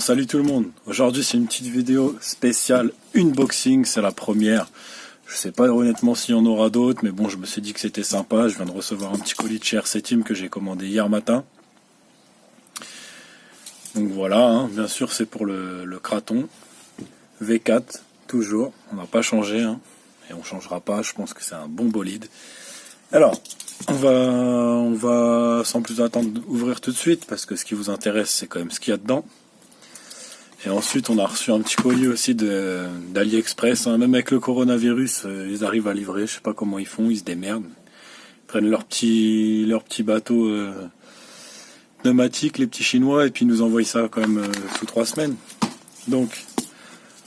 salut tout le monde. Aujourd'hui c'est une petite vidéo spéciale unboxing, c'est la première. Je sais pas honnêtement s'il y en aura d'autres, mais bon, je me suis dit que c'était sympa. Je viens de recevoir un petit colis de chez RC Team que j'ai commandé hier matin. Donc voilà, hein, bien sûr c'est pour le Kraton V4, toujours. On n'a pas changé, hein, et on changera pas. Je pense que c'est un bon bolide. Alors, on va sans plus attendre ouvrir tout de suite, parce que ce qui vous intéresse c'est quand même ce qu'il y a dedans. Et ensuite on a reçu un petit colis aussi d'AliExpress, hein. Même avec le coronavirus, ils arrivent à livrer, je sais pas comment ils font, ils se démerdent. Ils prennent leur petit bateau pneumatique, les petits chinois, et puis ils nous envoient ça quand même sous 3 semaines. Donc,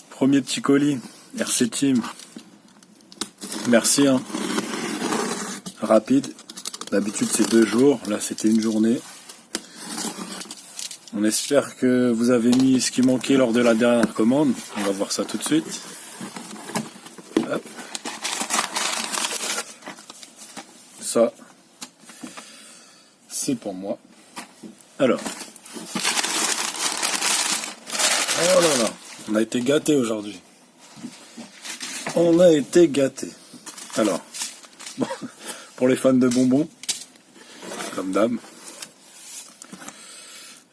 premier petit colis, RC Team. Merci, hein. Rapide. D'habitude c'est 2 jours, là c'était une journée. On espère que vous avez mis ce qui manquait lors de la dernière commande. On va voir ça tout de suite. Hop. Ça, c'est pour moi. Alors. Oh là là, on a été gâtés aujourd'hui. On a été gâtés. Alors, bon, pour les fans de bonbons, comme d'hab.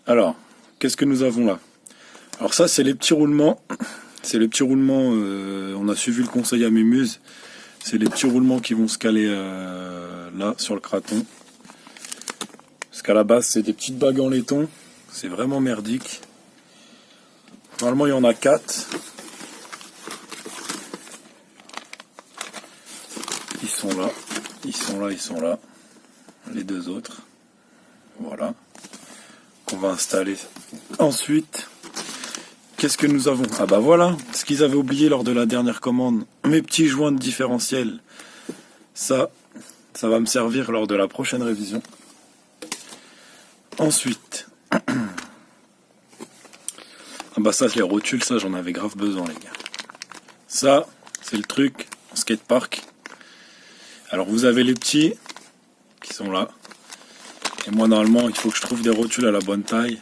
Alors, qu'est-ce que nous avons là? Alors ça, c'est les petits roulements. C'est les petits roulements, on a suivi le conseil à Mimuse. C'est les petits roulements qui vont se caler là, sur le Kraton. Parce qu'à la base, c'est des petites bagues en laiton. C'est vraiment merdique. Normalement, il y en a 4. Ils sont là. Ils sont là, ils sont là. Les 2 autres. Voilà. Qu'on va installer. Ensuite, qu'est-ce que nous avons? Ah bah voilà, ce qu'ils avaient oublié lors de la dernière commande, mes petits joints de différentiel. Ça va me servir lors de la prochaine révision. Ensuite, ah bah ça, les rotules, ça j'en avais grave besoin, les gars. Ça, c'est le truc en skatepark. Alors vous avez les petits qui sont là. Et moi, normalement, il faut que je trouve des rotules à la bonne taille.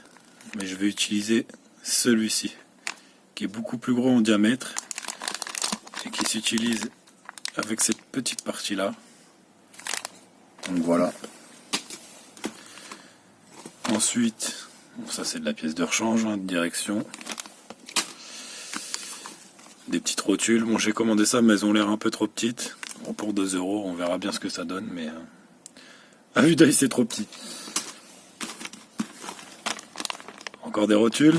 Mais je vais utiliser celui-ci, qui est beaucoup plus gros en diamètre. Et qui s'utilise avec cette petite partie-là. Donc voilà. Ensuite, bon, ça c'est de la pièce de rechange, hein, de direction. Des petites rotules. Bon, j'ai commandé ça, mais elles ont l'air un peu trop petites. Bon, pour 2 €, on verra bien ce que ça donne, mais... à vue d'œil, c'est trop petit. Encore des rotules.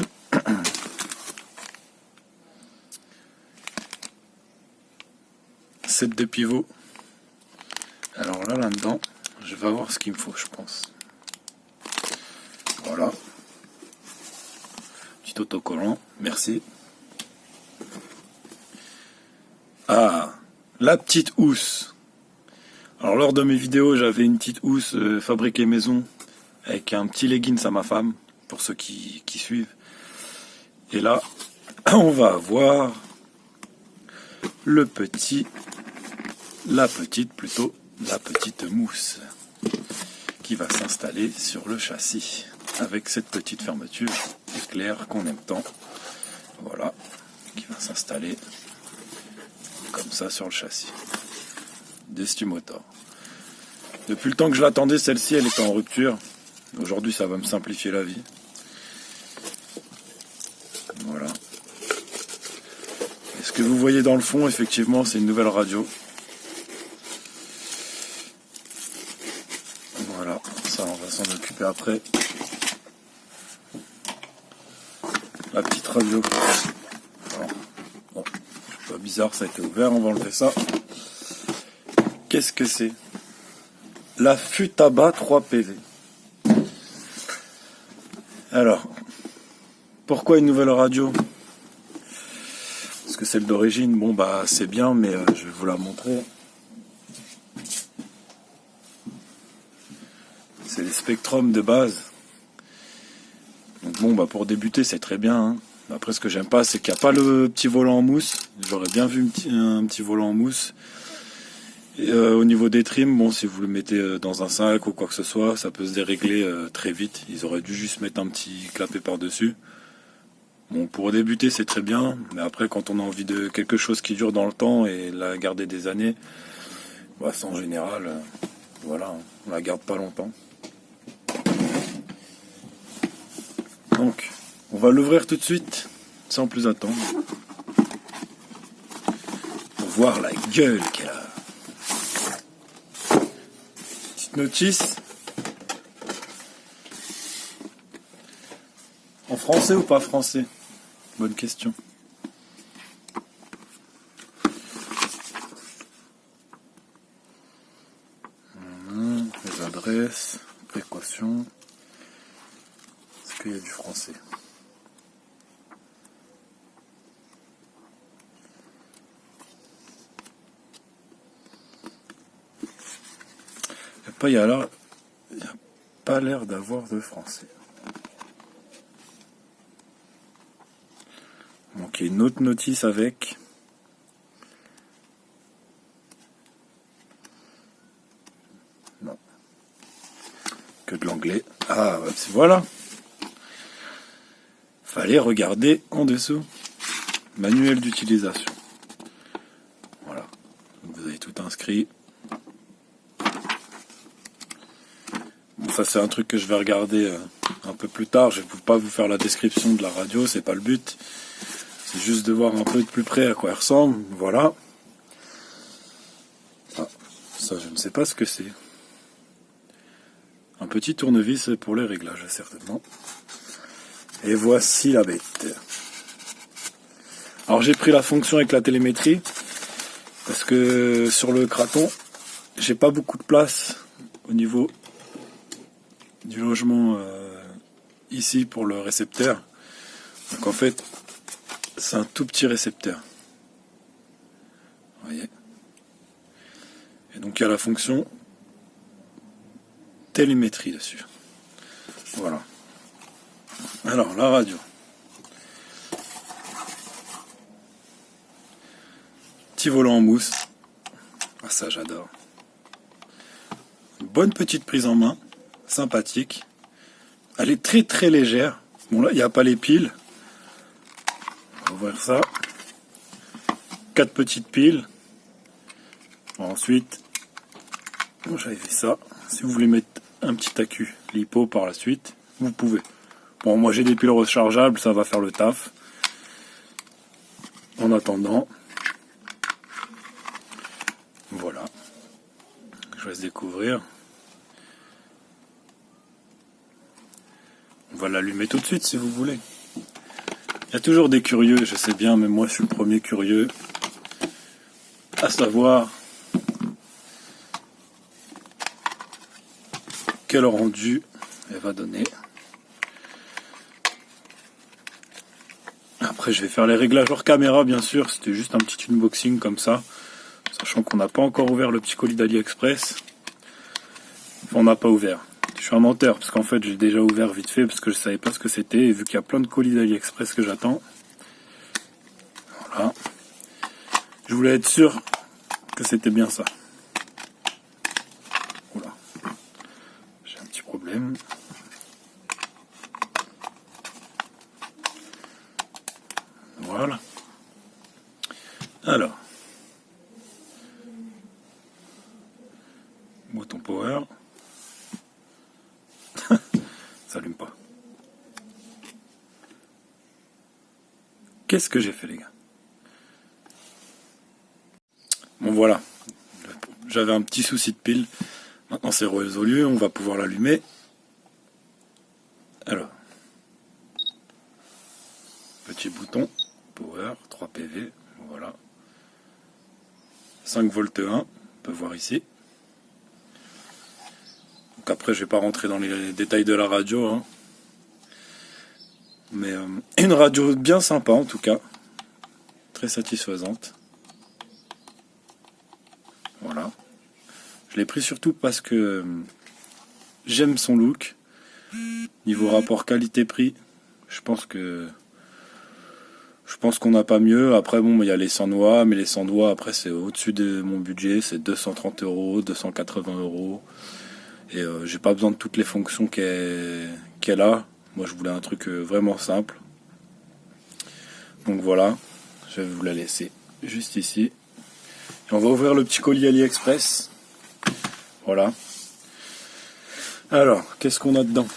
Set de pivot. Alors là-dedans, je vais avoir ce qu'il me faut, je pense. Voilà. Petit autocollant, merci. Ah, la petite housse. Alors lors de mes vidéos, j'avais une petite housse fabriquée maison avec un petit leggings à ma femme, pour ceux qui suivent. Et là, on va avoir la petite mousse qui va s'installer sur le châssis avec cette petite fermeture éclair qu'on aime tant. Voilà, qui va s'installer comme ça sur le châssis. Destumotor. Depuis le temps que je l'attendais, celle-ci elle était en rupture. Aujourd'hui ça va me simplifier la vie. Voilà. Et ce que vous voyez dans le fond, effectivement, c'est une nouvelle radio. Voilà, ça on va s'en occuper après. La petite radio. Alors, bon, c'est pas bizarre, ça a été ouvert, on va enlever ça. Qu'est-ce que c'est? La Futaba 3 PV. Alors, pourquoi une nouvelle radio? Parce que celle d'origine, bon bah c'est bien, mais je vais vous la montrer. C'est les Spectrum de base. Donc bon bah pour débuter c'est très bien, hein. Après ce que j'aime pas c'est qu'il n'y a pas le petit volant en mousse. J'aurais bien vu un petit volant en mousse. Et, au niveau des trims, bon, si vous le mettez dans un sac ou quoi que ce soit, ça peut se dérégler très vite. Ils auraient dû juste mettre un petit clapet par-dessus. Bon, pour débuter, c'est très bien, mais après, quand on a envie de quelque chose qui dure dans le temps et la garder des années, bah, ça, en général, voilà, on la garde pas longtemps. Donc, on va l'ouvrir tout de suite, sans plus attendre, pour voir la gueule qu'elle a. Petite notice. En français ou pas français? Bonne question. Les adresses, précautions. Est-ce qu'il y a du français? Il n'y a pas l'air d'avoir de français. Donc il y a une autre notice avec. Non. Que de l'anglais. Ah, voilà. Fallait regarder en dessous. Manuel d'utilisation. Voilà. Donc vous avez tout inscrit. Bon, ça c'est un truc que je vais regarder un peu plus tard. Je ne peux pas vous faire la description de la radio, c'est pas le but. C'est juste de voir un peu de plus près à quoi elle ressemble. Voilà. Ah, ça je ne sais pas ce que c'est. Un petit tournevis pour les réglages, certainement. Et voici la bête. Alors j'ai pris la fonction avec la télémétrie parce que sur le Kraton, j'ai pas beaucoup de place au niveau du logement ici pour le récepteur. Donc en fait, c'est un tout petit récepteur. Vous voyez. Et donc il y a la fonction télémétrie dessus. Voilà. Alors la radio. Petit volant en mousse. Ah, ça j'adore. Une bonne petite prise en main. Sympathique. Elle est très très légère. Bon là il n'y a pas les piles. On va ouvrir ça. 4 petites piles. Ensuite, bon, j'avais fait ça. Si vous voulez mettre un petit accu lipo par la suite, vous pouvez. Bon, moi j'ai des piles rechargeables, ça va faire le taf. En attendant, voilà. Je laisse découvrir. On va l'allumer tout de suite si vous voulez. Il y a toujours des curieux, je sais bien, mais moi je suis le premier curieux. À savoir quel rendu elle va donner. Après je vais faire les réglages hors caméra bien sûr, c'était juste un petit unboxing comme ça, sachant qu'on n'a pas encore ouvert le petit colis d'AliExpress. Enfin, on n'a pas ouvert. Je suis un menteur parce qu'en fait j'ai déjà ouvert vite fait parce que je savais pas ce que c'était et vu qu'il y a plein de colis d'AliExpress que j'attends. Voilà. Je voulais être sûr que c'était bien ça. Oula. J'ai un petit problème. Voilà. Alors. Bouton power. Ça allume pas. Qu'est-ce que j'ai fait les gars? Bon voilà. J'avais un petit souci de pile. Maintenant c'est résolu, on va pouvoir l'allumer. Alors. Petit bouton. Power, 3 PV. Voilà. 5 volts 1. On peut voir ici. Donc après je vais pas rentrer dans les détails de la radio. Hein. Mais une radio bien sympa en tout cas. Très satisfaisante. Voilà. Je l'ai pris surtout parce que j'aime son look. Niveau rapport qualité-prix, je pense qu'on n'a pas mieux. Après bon, il y a les Sanwa, mais les Sanwa après c'est au-dessus de mon budget, c'est 230 €, 280 €. Et j'ai pas besoin de toutes les fonctions qu'elle a. Moi je voulais un truc vraiment simple. Donc voilà, je vais vous la laisser juste ici. Et on va ouvrir le petit colis AliExpress. Voilà. Alors, qu'est-ce qu'on a dedans?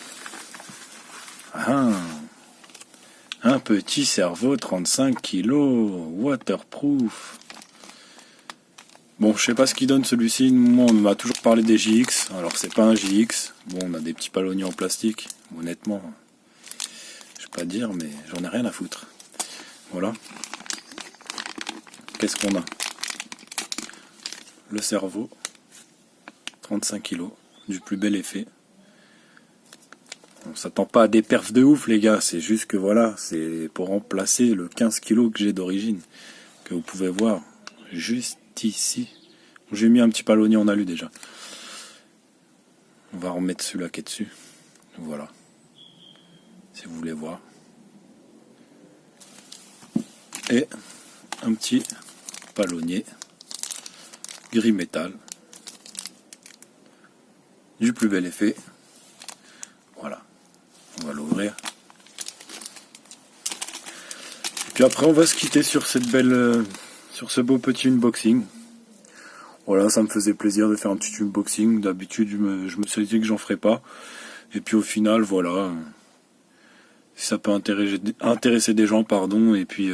Un petit cerveau 35 kg, waterproof. Bon, je sais pas ce qu'il donne celui-ci. Moi, on m'a toujours parlé des JX. Alors, c'est pas un JX. Bon, on a des petits palonniers en plastique. Honnêtement, je vais pas dire, mais j'en ai rien à foutre. Voilà. Qu'est-ce qu'on a? Le cerveau, 35 kg, du plus bel effet. On s'attend pas à des perfs de ouf, les gars. C'est juste que voilà, c'est pour remplacer le 15 kg que j'ai d'origine, que vous pouvez voir juste ici. J'ai mis un petit palonnier en alu déjà. On va remettre celui-là qui est dessus. Voilà. Si vous voulez voir. Et un petit palonnier gris métal. Du plus bel effet. Voilà. On va l'ouvrir. Puis après on va se quitter sur cette belle, sur ce beau petit unboxing. Voilà, ça me faisait plaisir de faire un petit unboxing. D'habitude, je me suis dit que j'en ferais pas. Et puis au final, voilà. Si ça peut intéresser des gens, pardon. Et puis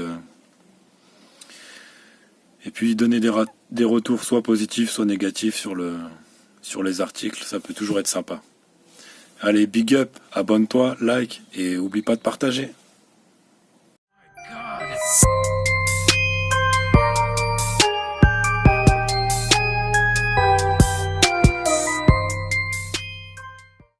donner des retours soit positifs, soit négatifs sur les articles. Ça peut toujours être sympa. Allez, big up, abonne-toi, like et oublie pas de partager.